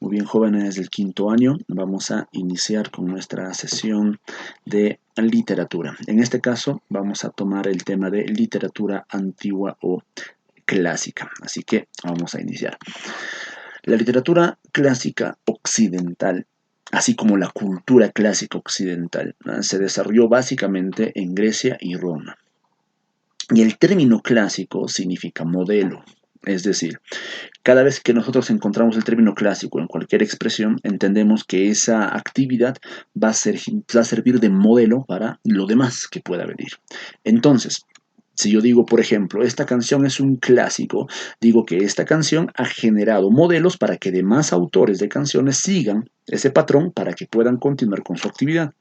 Muy bien, jóvenes del quinto año, vamos a iniciar con nuestra sesión de literatura. En este caso, vamos a tomar el tema de literatura antigua o clásica. Así que vamos a iniciar. La literatura clásica occidental, así como la cultura clásica occidental, se desarrolló básicamente en Grecia y Roma. Y el término clásico significa modelo. Es decir, cada vez que nosotros encontramos el término clásico en cualquier expresión, entendemos que esa actividad va a servir de modelo para lo demás que pueda venir. Entonces, si yo digo, por ejemplo, esta canción es un clásico, digo que esta canción ha generado modelos para que demás autores de canciones sigan ese patrón para que puedan continuar con su actividad.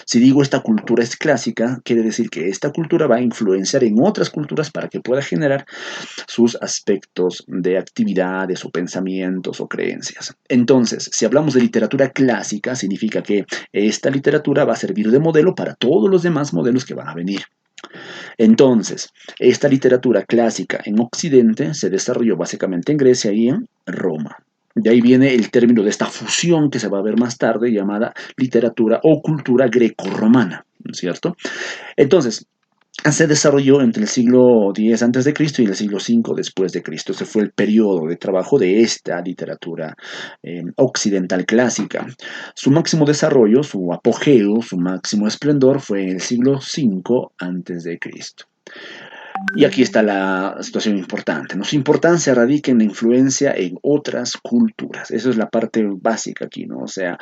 Si digo esta cultura es clásica, quiere decir que esta cultura va a influenciar en otras culturas para que pueda generar sus aspectos de actividades o pensamientos o creencias. Entonces, si hablamos de literatura clásica, significa que esta literatura va a servir de modelo para todos los demás modelos que van a venir. Entonces, esta literatura clásica en Occidente se desarrolló básicamente en Grecia y en Roma. De ahí viene el término de esta fusión que se va a ver más tarde llamada literatura o cultura grecorromana, ¿no es cierto? Entonces, se desarrolló entre el siglo X a.C. y el siglo V después de Cristo. Ese fue el periodo de trabajo de esta literatura occidental clásica. Su máximo desarrollo, su apogeo, su máximo esplendor fue en el siglo V a.C. Y aquí está la situación importante, ¿no? Su importancia radica en la influencia en otras culturas. Esa es la parte básica aquí, ¿no? O sea,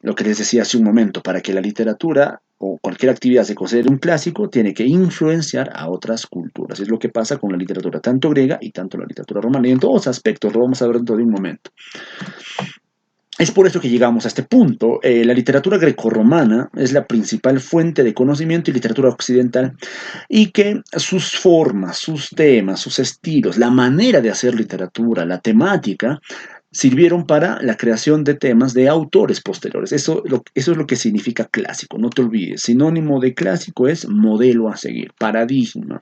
lo que les decía hace un momento, para que la literatura o cualquier actividad se considere un clásico, tiene que influenciar a otras culturas. Es lo que pasa con la literatura tanto griega y tanto la literatura romana. Y en todos aspectos, lo vamos a ver dentro de un momento. Es por eso que llegamos a este punto. La literatura grecorromana es la principal fuente de conocimiento y literatura occidental y que sus formas, sus temas, sus estilos, la manera de hacer literatura, la temática, sirvieron para la creación de temas de autores posteriores. Eso es lo que significa clásico, no te olvides. Sinónimo de clásico es modelo a seguir, paradigma,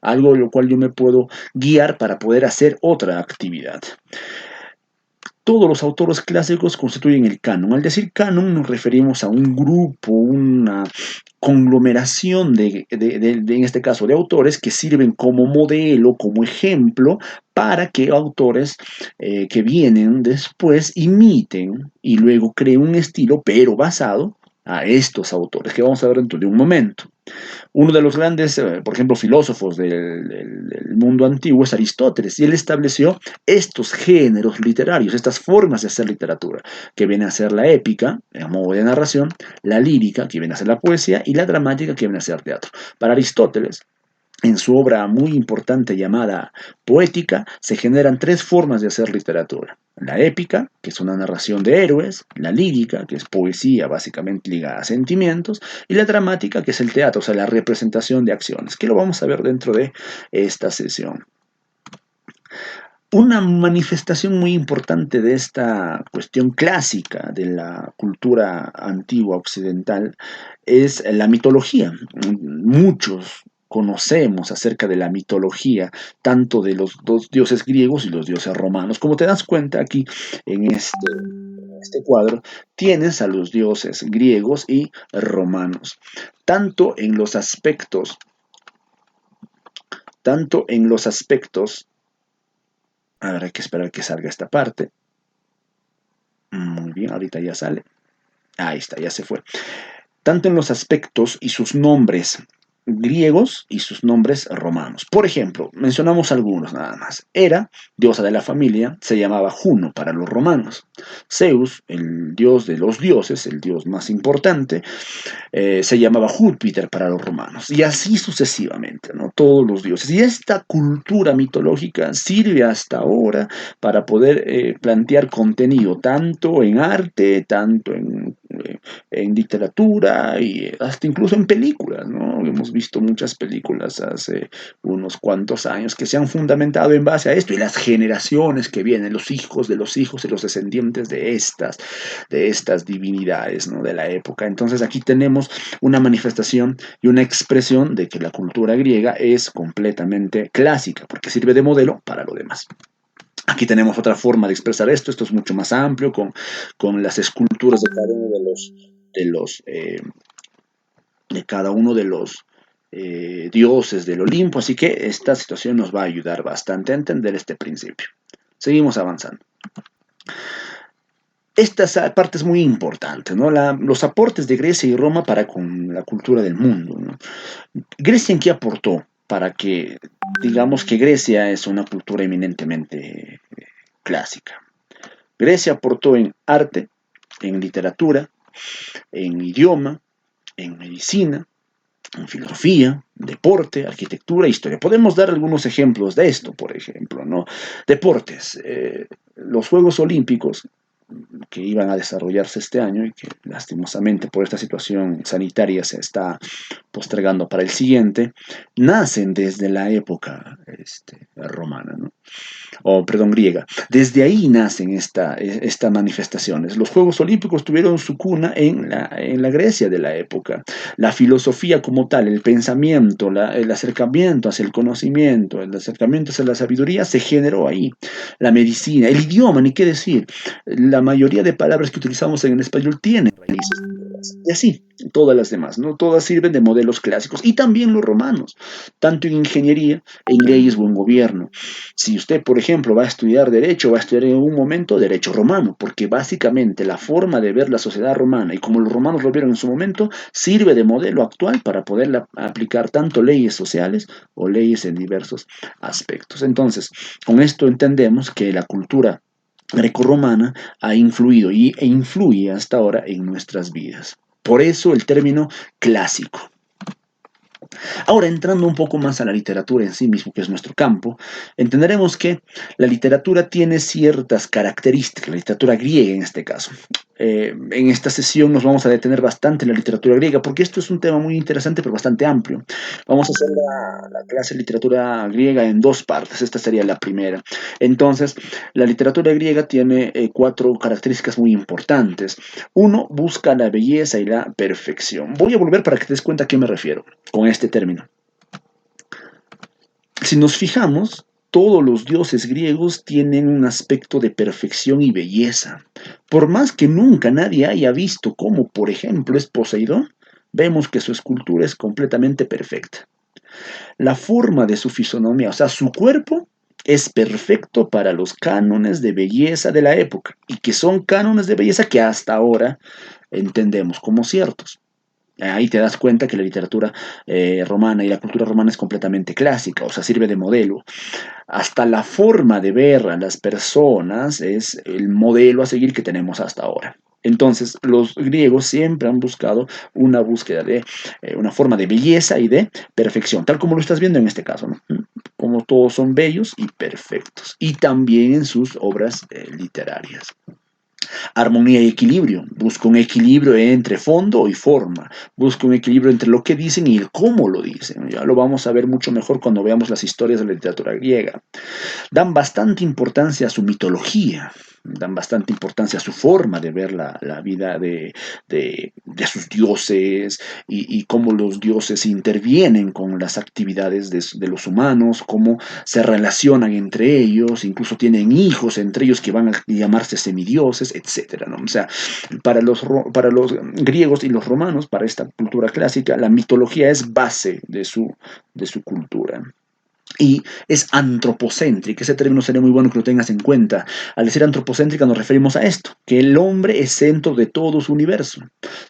algo de lo cual yo me puedo guiar para poder hacer otra actividad. Todos los autores clásicos constituyen el canon. Al decir canon nos referimos a un grupo, una conglomeración en este caso, de autores que sirven como modelo, como ejemplo, para que autores que vienen después imiten y luego creen un estilo, pero basado a estos autores, que vamos a ver dentro de un momento. Uno de los grandes, por ejemplo, filósofos del mundo antiguo es Aristóteles, y él estableció estos géneros literarios, estas formas de hacer literatura, que viene a ser la épica, a modo de narración, la lírica, que viene a ser la poesía, y la dramática, que viene a ser teatro. Para Aristóteles, en su obra muy importante llamada Poética, se generan tres formas de hacer literatura. La épica, que es una narración de héroes, la lírica, que es poesía básicamente ligada a sentimientos, y la dramática, que es el teatro, o sea, la representación de acciones, que lo vamos a ver dentro de esta sesión. Una manifestación muy importante de esta cuestión clásica de la cultura antigua occidental es la mitología. Muchos conocemos acerca de la mitología, tanto de los dos dioses griegos y los dioses romanos. Como te das cuenta aquí en este cuadro, tienes a los dioses griegos y romanos, tanto en los aspectos, a ver, hay que esperar que salga esta parte. Muy bien, ahorita ya sale. Ahí está, ya se fue. Tanto en los aspectos y sus nombres griegos y sus nombres romanos. Por ejemplo, mencionamos algunos nada más. Hera, diosa de la familia, se llamaba Juno para los romanos. Zeus, el dios de los dioses, el dios más importante, se llamaba Júpiter para los romanos. Y así sucesivamente, ¿no? Todos los dioses. Y esta cultura mitológica sirve hasta ahora para poder plantear contenido, tanto en arte, tanto en literatura y hasta incluso en películas, ¿no? Hemos visto muchas películas hace unos cuantos años que se han fundamentado en base a esto y las generaciones que vienen, los hijos de los hijos y los descendientes de estas divinidades, ¿no? De la época. Entonces aquí tenemos una manifestación y una expresión de que la cultura griega es completamente clásica porque sirve de modelo para lo demás. Aquí tenemos otra forma de expresar esto. Esto es mucho más amplio, con las esculturas de cada uno de los, eh, de cada uno de los dioses del Olimpo. Así que esta situación nos va a ayudar bastante a entender este principio. Seguimos avanzando. Esta parte es muy importante, ¿no? Los aportes de Grecia y Roma para con la cultura del mundo, ¿no? ¿Grecia en qué aportó para que, digamos que Grecia es una cultura eminentemente clásica? Grecia aportó en arte, en literatura, en idioma, en medicina, en filosofía, deporte, arquitectura, historia. Podemos dar algunos ejemplos de esto, por ejemplo, ¿no? Deportes. Los Juegos Olímpicos que iban a desarrollarse este año y que lastimosamente por esta situación sanitaria se está postergando para el siguiente, nacen desde la época romana, ¿no? O perdón, griega. Desde ahí nacen estas manifestaciones. Los Juegos Olímpicos tuvieron su cuna en la Grecia de la época. La filosofía como tal, el pensamiento, el acercamiento hacia el conocimiento, el acercamiento hacia la sabiduría se generó ahí. La medicina, el idioma, ni qué decir. La mayoría de palabras que utilizamos en el español tienen raíces griegas. Y así, todas las demás, ¿no? Todas sirven de modelos clásicos. Y también los romanos, tanto en ingeniería, en leyes o en gobierno. Si usted, por ejemplo, va a estudiar derecho, va a estudiar en un momento derecho romano, porque básicamente la forma de ver la sociedad romana y como los romanos lo vieron en su momento, sirve de modelo actual para poder aplicar tanto leyes sociales o leyes en diversos aspectos. Entonces, con esto entendemos que la cultura grecorromana ha influido e influye hasta ahora en nuestras vidas. Por eso el término clásico. Ahora, entrando un poco más a la literatura en sí mismo, que es nuestro campo, entenderemos que la literatura tiene ciertas características, la literatura griega en este caso. En esta sesión nos vamos a detener bastante en la literatura griega, porque esto es un tema muy interesante, pero bastante amplio. Vamos a hacer la clase de literatura griega en dos partes, esta sería la primera. Entonces, la literatura griega tiene cuatro características muy importantes. Uno, busca la belleza y la perfección. Voy a volver para que te des cuenta a qué me refiero con este término. Si nos fijamos, todos los dioses griegos tienen un aspecto de perfección y belleza. Por más que nunca nadie haya visto cómo, por ejemplo, es Poseidón, vemos que su escultura es completamente perfecta. La forma de su fisonomía, o sea, su cuerpo, es perfecto para los cánones de belleza de la época, y que son cánones de belleza que hasta ahora entendemos como ciertos. Ahí te das cuenta que la literatura romana y la cultura romana es completamente clásica, o sea, sirve de modelo. Hasta la forma de ver a las personas es el modelo a seguir que tenemos hasta ahora. Entonces, los griegos siempre han buscado una búsqueda de una forma de belleza y de perfección, tal como lo estás viendo en este caso, ¿no? Como todos son bellos y perfectos, y también en sus obras literarias. Armonía y equilibrio. Busca un equilibrio entre fondo y forma. Busca un equilibrio entre lo que dicen y el cómo lo dicen. Ya lo vamos a ver mucho mejor cuando veamos las historias de la literatura griega. Dan bastante importancia a su mitología, dan bastante importancia a su forma de ver la vida de sus dioses y cómo los dioses intervienen con las actividades de los humanos, cómo se relacionan entre ellos, incluso tienen hijos entre ellos que van a llamarse semidioses, etcétera, ¿no? O sea, para los griegos y los romanos, para esta cultura clásica, la mitología es base de su cultura. Y es antropocéntrica. Ese término sería muy bueno que lo tengas en cuenta. Al decir antropocéntrica nos referimos a esto, que el hombre es centro de todo su universo.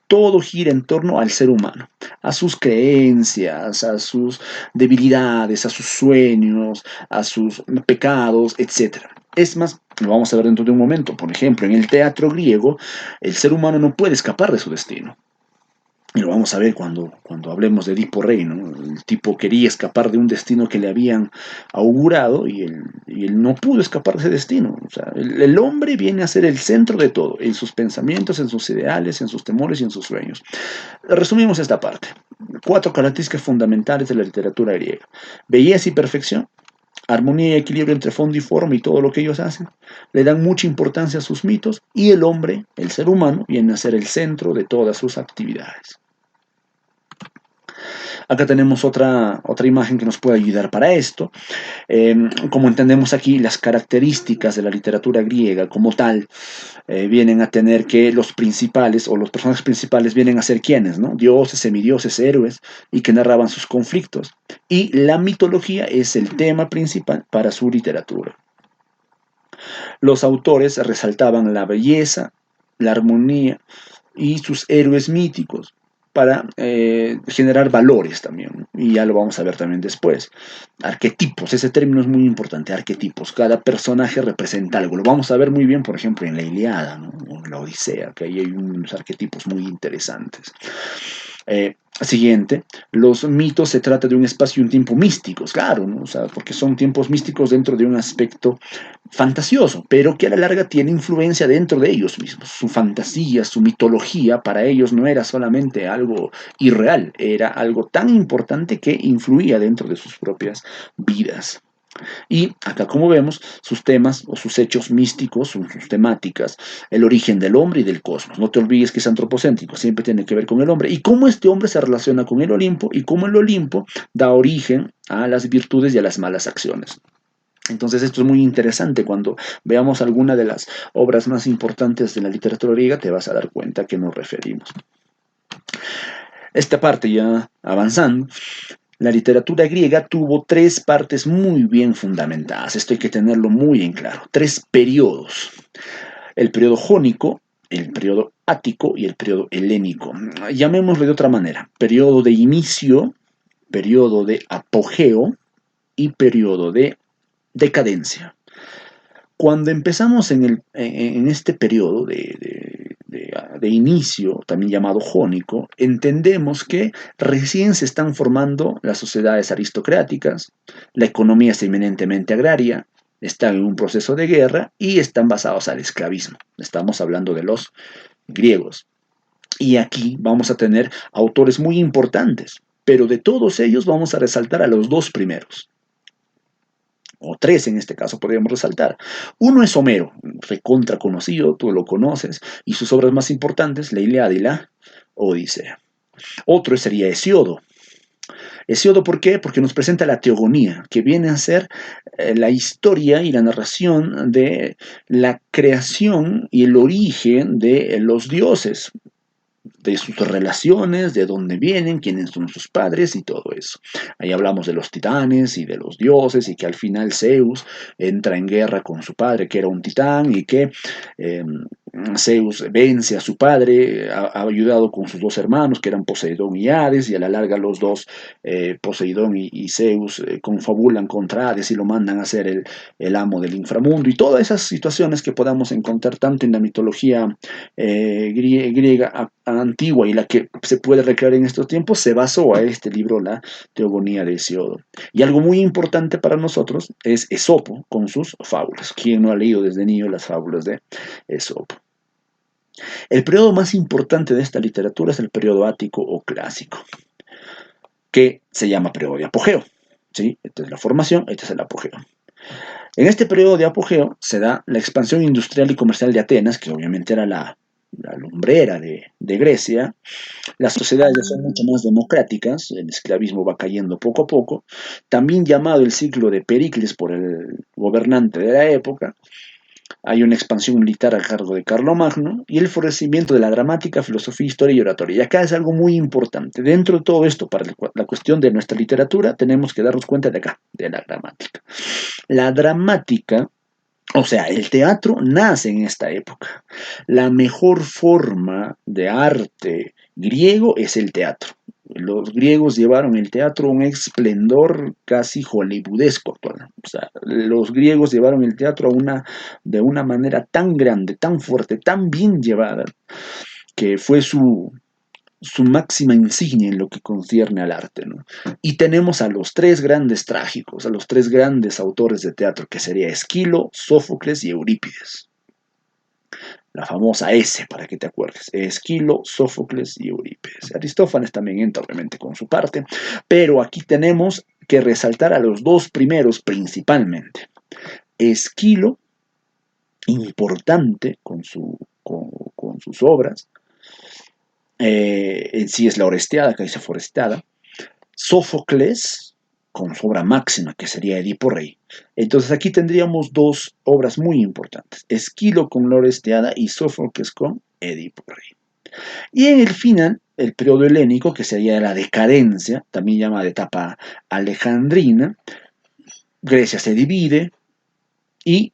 Todo gira en torno al ser humano, a sus creencias, a sus debilidades, a sus sueños, a sus pecados, etc. Es más, lo vamos a ver dentro de un momento. Por ejemplo, en el teatro griego, el ser humano no puede escapar de su destino. Y lo vamos a ver cuando hablemos de Edipo Rey, ¿no? El tipo quería escapar de un destino que le habían augurado y él no pudo escapar de ese destino. O sea, el hombre viene a ser el centro de todo, en sus pensamientos, en sus ideales, en sus temores y en sus sueños. Resumimos esta parte. Cuatro características fundamentales de la literatura griega. Belleza y perfección, armonía y equilibrio entre fondo y forma y todo lo que ellos hacen. Le dan mucha importancia a sus mitos y el hombre, el ser humano, viene a ser el centro de todas sus actividades. Acá tenemos otra imagen que nos puede ayudar para esto. Como entendemos aquí, las características de la literatura griega como tal vienen a tener que los principales o los personajes principales vienen a ser quienes, ¿no? Dioses, semidioses, héroes y que narraban sus conflictos. Y la mitología es el tema principal para su literatura. Los autores resaltaban la belleza, la armonía y sus héroes míticos para generar valores también, y ya lo vamos a ver también después. Arquetipos, ese término es muy importante, arquetipos, cada personaje representa algo, lo vamos a ver muy bien, por ejemplo, en la Ilíada, ¿no? O en la Odisea, que ahí hay unos arquetipos muy interesantes. Siguiente, los mitos se trata de un espacio y un tiempo místicos, claro, ¿no? O sea, porque son tiempos místicos dentro de un aspecto fantasioso, pero que a la larga tiene influencia dentro de ellos mismos. Su fantasía, su mitología, para ellos no era solamente algo irreal, era algo tan importante que influía dentro de sus propias vidas. Y acá, como vemos, sus temas o sus hechos místicos, sus temáticas, el origen del hombre y del cosmos. No te olvides que es antropocéntrico, siempre tiene que ver con el hombre. Y cómo este hombre se relaciona con el Olimpo y cómo el Olimpo da origen a las virtudes y a las malas acciones. Entonces esto es muy interesante. Cuando veamos alguna de las obras más importantes de la literatura griega, te vas a dar cuenta a qué nos referimos. Esta parte ya avanzando, la literatura griega tuvo tres partes muy bien fundamentadas. Esto hay que tenerlo muy en claro. Tres periodos. El periodo jónico, el periodo ático y el periodo helénico. Llamémoslo de otra manera. Periodo de inicio, periodo de apogeo y periodo de decadencia. Cuando empezamos en este periodo de inicio, también llamado jónico, entendemos que recién se están formando las sociedades aristocráticas, la economía es eminentemente agraria, están en un proceso de guerra y están basados al esclavismo. Estamos hablando de los griegos. Y aquí vamos a tener autores muy importantes, pero de todos ellos vamos a resaltar a los dos primeros, o tres en este caso podríamos resaltar. Uno es Homero, recontra conocido, tú lo conoces, y sus obras más importantes, la Ilíada y la Odisea. Otro sería Hesiodo. Hesiodo, ¿por qué? Porque nos presenta la teogonía, que viene a ser la historia y la narración de la creación y el origen de los dioses, de sus relaciones, de dónde vienen, quiénes son sus padres y todo eso. Ahí hablamos de los titanes y de los dioses y que al final Zeus entra en guerra con su padre, que era un titán, y que eh, Zeus vence a su padre, ha ayudado con sus dos hermanos, que eran Poseidón y Hades, y a la larga los dos, Poseidón y Zeus, confabulan contra Hades y lo mandan a ser el amo del inframundo, y todas esas situaciones que podamos encontrar tanto en la mitología griega antigua y la que se puede recrear en estos tiempos, se basó a este libro, la Teogonía de Hesiodo. Y algo muy importante para nosotros es Esopo con sus fábulas. ¿Quién no ha leído desde niño las fábulas de Esopo? El periodo más importante de esta literatura es el periodo ático o clásico, que se llama periodo de apogeo. ¿Sí? Esta es la formación, este es el apogeo. En este periodo de apogeo se da la expansión industrial y comercial de Atenas, que obviamente era la lumbrera de Grecia. Las sociedades ya son mucho más democráticas, el esclavismo va cayendo poco a poco, también llamado el ciclo de Pericles por el gobernante de la época. Hay una expansión militar a cargo de Carlomagno y el florecimiento de la gramática, filosofía, historia y oratoria. Y acá es algo muy importante. Dentro de todo esto, para la cuestión de nuestra literatura, tenemos que darnos cuenta de acá, de la gramática. La dramática, o sea, el teatro nace en esta época. La mejor forma de arte griego es el teatro. Los griegos llevaron el teatro a un esplendor casi hollywoodesco actual. O sea, los griegos llevaron el teatro de una manera tan grande, tan fuerte, tan bien llevada, que fue su máxima insignia en lo que concierne al arte, ¿no? Y tenemos a los tres grandes trágicos, a los tres grandes autores de teatro, que sería Esquilo, Sófocles y Eurípides. La famosa S, para que te acuerdes. Esquilo, Sófocles y Eurípides. Aristófanes también entra, obviamente, con su parte, pero aquí tenemos que resaltar a los dos primeros principalmente. Esquilo, importante con sus obras, en sí es la Orestiada, que dice Forestada. Sófocles con su obra máxima, que sería Edipo Rey. Entonces aquí tendríamos dos obras muy importantes, Esquilo con la Orestiada y Sófocles con Edipo Rey. Y en el final, el periodo helénico, que sería la decadencia, también llamada etapa alejandrina, Grecia se divide y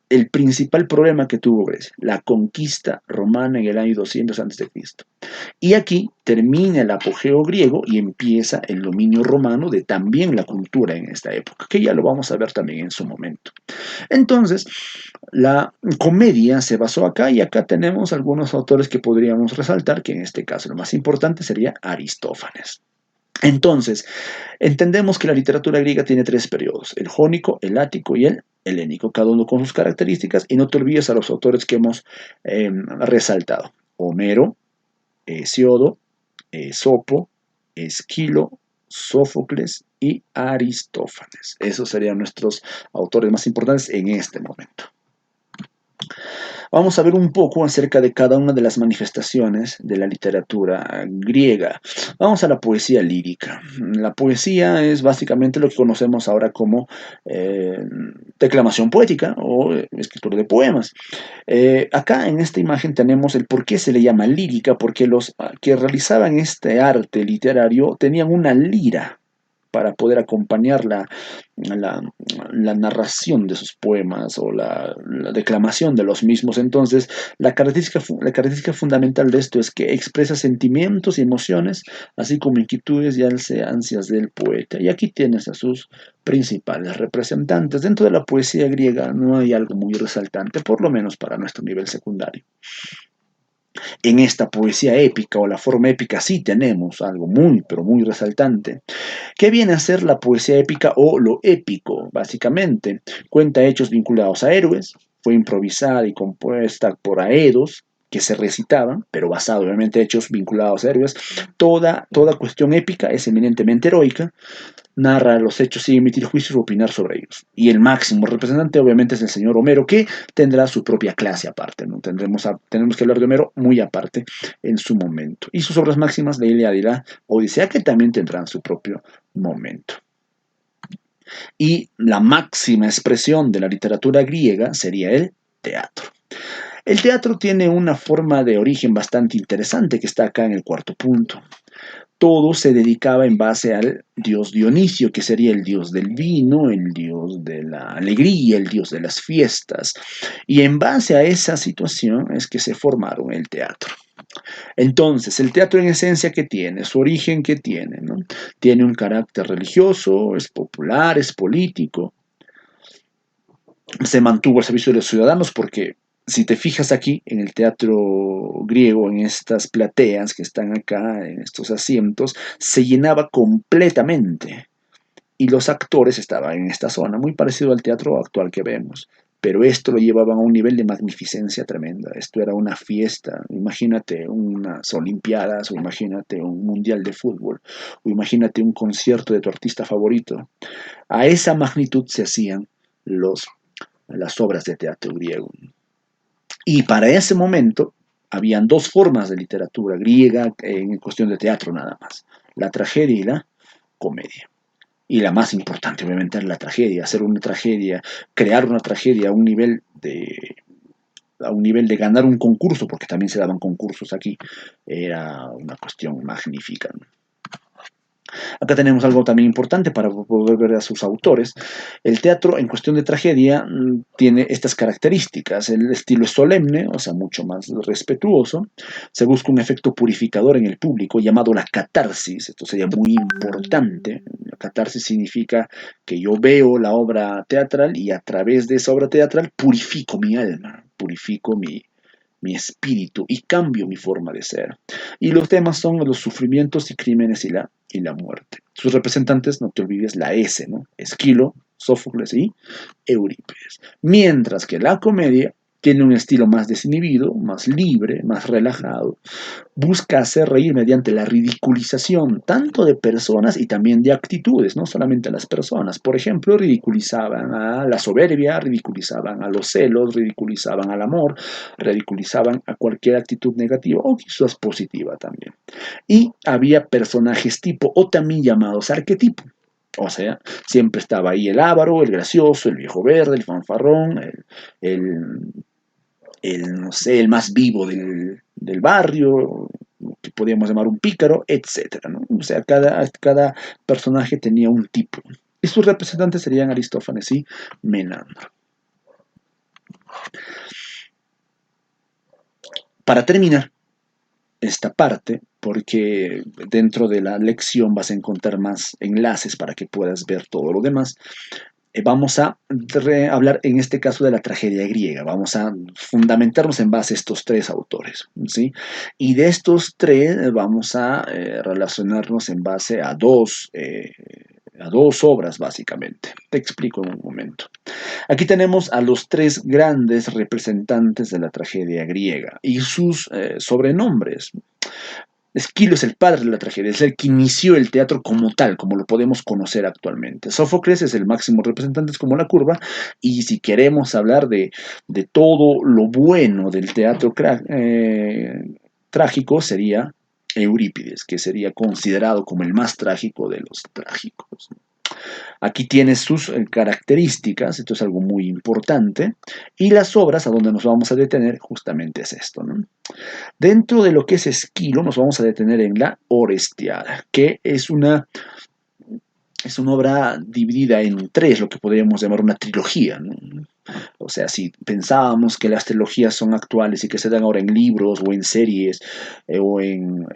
el principal problema que tuvo Grecia, la conquista romana en el año 200 a.C. Y aquí termina el apogeo griego y empieza el dominio romano de también la cultura en esta época, que ya lo vamos a ver también en su momento. Entonces, la comedia se basó acá y acá tenemos algunos autores que podríamos resaltar, que en este caso lo más importante sería Aristófanes. Entonces, entendemos que la literatura griega tiene tres periodos, el jónico, el ático y el helénico, cada uno con sus características, y no te olvides a los autores que hemos resaltado. Homero, Hesiodo, Esopo, Esquilo, Sófocles y Aristófanes. Esos serían nuestros autores más importantes en este momento. Vamos a ver un poco acerca de cada una de las manifestaciones de la literatura griega. Vamos a la poesía lírica. La poesía es básicamente lo que conocemos ahora como declamación poética o escritura de poemas. Acá en esta imagen tenemos el por qué se le llama lírica, porque los que realizaban este arte literario tenían una lira para poder acompañar la narración de sus poemas o la declamación de los mismos. Entonces, la característica fundamental de esto es que expresa sentimientos y emociones, así como inquietudes y ansias del poeta. Y aquí tienes a sus principales representantes. Dentro de la poesía griega no hay algo muy resaltante, por lo menos para nuestro nivel secundario. En esta poesía épica o la forma épica sí tenemos algo muy, pero muy resaltante. ¿Qué viene a ser la poesía épica o lo épico? Básicamente, cuenta hechos vinculados a héroes, fue improvisada y compuesta por aedos que se recitaban, pero basado obviamente en hechos vinculados a héroes. Toda cuestión épica es eminentemente heroica, narra los hechos sin emitir juicios o opinar sobre ellos. Y el máximo representante obviamente es el señor Homero, que tendrá su propia clase aparte, ¿no? Tenemos que hablar de Homero muy aparte en su momento. Y sus obras máximas, la Ilíada y la Odisea, que también tendrán su propio momento. Y la máxima expresión de la literatura griega sería el teatro. El teatro tiene una forma de origen bastante interesante que está acá en el cuarto punto. Todo se dedicaba en base al dios Dionisio, que sería el dios del vino, el dios de la alegría, el dios de las fiestas. Y en base a esa situación es que se formaron el teatro. Entonces, el teatro en esencia, ¿qué tiene? Su origen, ¿qué tiene? ¿No? Tiene un carácter religioso, es popular, es político. Se mantuvo al servicio de los ciudadanos porque si te fijas aquí en el teatro griego, en estas plateas que están acá, en estos asientos, se llenaba completamente. Y los actores estaban en esta zona, muy parecido al teatro actual que vemos. Pero esto lo llevaban a un nivel de magnificencia tremenda. Esto era una fiesta. Imagínate unas olimpiadas, o imagínate un mundial de fútbol, o imagínate un concierto de tu artista favorito. A esa magnitud se hacían las obras de teatro griego. Y para ese momento habían dos formas de literatura griega en cuestión de teatro nada más, la tragedia y la comedia. Y la más importante, obviamente, es la tragedia, hacer una tragedia, crear una tragedia a un nivel de ganar un concurso, porque también se daban concursos aquí, era una cuestión magnífica, ¿no? Acá tenemos algo también importante para poder ver a sus autores. El teatro en cuestión de tragedia tiene estas características. El estilo es solemne, o sea, mucho más respetuoso. Se busca un efecto purificador en el público llamado la catarsis. Esto sería muy importante. La catarsis significa que yo veo la obra teatral y a través de esa obra teatral purifico mi alma, purifico mi espíritu y cambio mi forma de ser. Y los temas son los sufrimientos y crímenes y la muerte. Sus representantes, no te olvides, la S, ¿no? Esquilo, Sófocles y Eurípides. Mientras que la comedia Tiene un estilo más desinhibido, más libre, más relajado. Busca hacer reír mediante la ridiculización tanto de personas y también de actitudes, no solamente a las personas. Por ejemplo, ridiculizaban a la soberbia, ridiculizaban a los celos, ridiculizaban al amor, ridiculizaban a cualquier actitud negativa o quizás positiva también. Y había personajes tipo o también llamados arquetipos. O sea, siempre estaba ahí el avaro, el gracioso, el viejo verde, el fanfarrón, el no sé, el más vivo del barrio, que podríamos llamar un pícaro, etcétera, ¿no? O sea, cada personaje tenía un tipo. Y sus representantes serían Aristófanes y Menandro. Para terminar esta parte, porque dentro de la lección vas a encontrar más enlaces para que puedas ver todo lo demás, vamos a hablar en este caso de la tragedia griega. Vamos a fundamentarnos en base a estos tres autores, ¿sí? Y de estos tres vamos a relacionarnos en base a dos obras, básicamente. Te explico en un momento. Aquí tenemos a los tres grandes representantes de la tragedia griega y sus sobrenombres. Esquilo es el padre de la tragedia, es el que inició el teatro como tal, como lo podemos conocer actualmente. Sófocles es el máximo representante, es como la curva, y si queremos hablar de todo lo bueno del teatro trágico, sería Eurípides, que sería considerado como el más trágico de los trágicos. Aquí tiene sus características, esto es algo muy importante, y las obras a donde nos vamos a detener justamente es esto, ¿no? Dentro de lo que es Esquilo nos vamos a detener en la Orestiada, que es una obra dividida en tres, lo que podríamos llamar una trilogía, ¿no? O sea, si pensábamos que las trilogías son actuales y que se dan ahora en libros o en series o en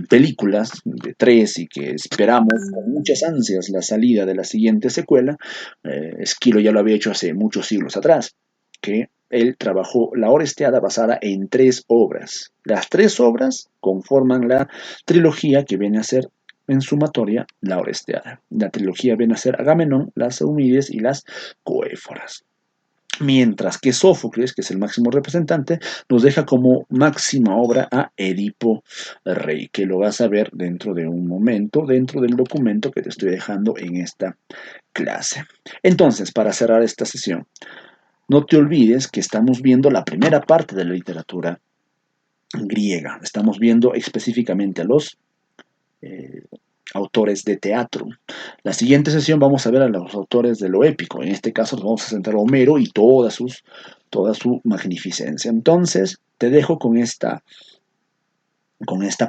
películas de tres y que esperamos con muchas ansias la salida de la siguiente secuela, Esquilo ya lo había hecho hace muchos siglos atrás, que él trabajó la Orestiada basada en tres obras. Las tres obras conforman la trilogía que viene a ser en sumatoria la Orestiada. La trilogía viene a ser Agamenón, las Eumídides y las Coéforas. Mientras que Sófocles, que es el máximo representante, nos deja como máxima obra a Edipo Rey, que lo vas a ver dentro de un momento, dentro del documento que te estoy dejando en esta clase. Entonces, para cerrar esta sesión, no te olvides que estamos viendo la primera parte de la literatura griega. Estamos viendo específicamente a los eh, autores de teatro. La siguiente sesión vamos a ver a los autores de lo épico. En este caso nos vamos a centrar a Homero y toda su magnificencia. Entonces, te dejo con esta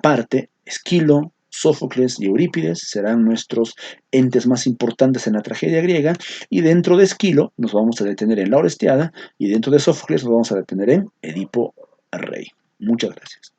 parte. Esquilo, Sófocles y Eurípides serán nuestros entes más importantes en la tragedia griega, y dentro de Esquilo nos vamos a detener en la Orestiada y dentro de Sófocles nos vamos a detener en Edipo Rey. Muchas gracias.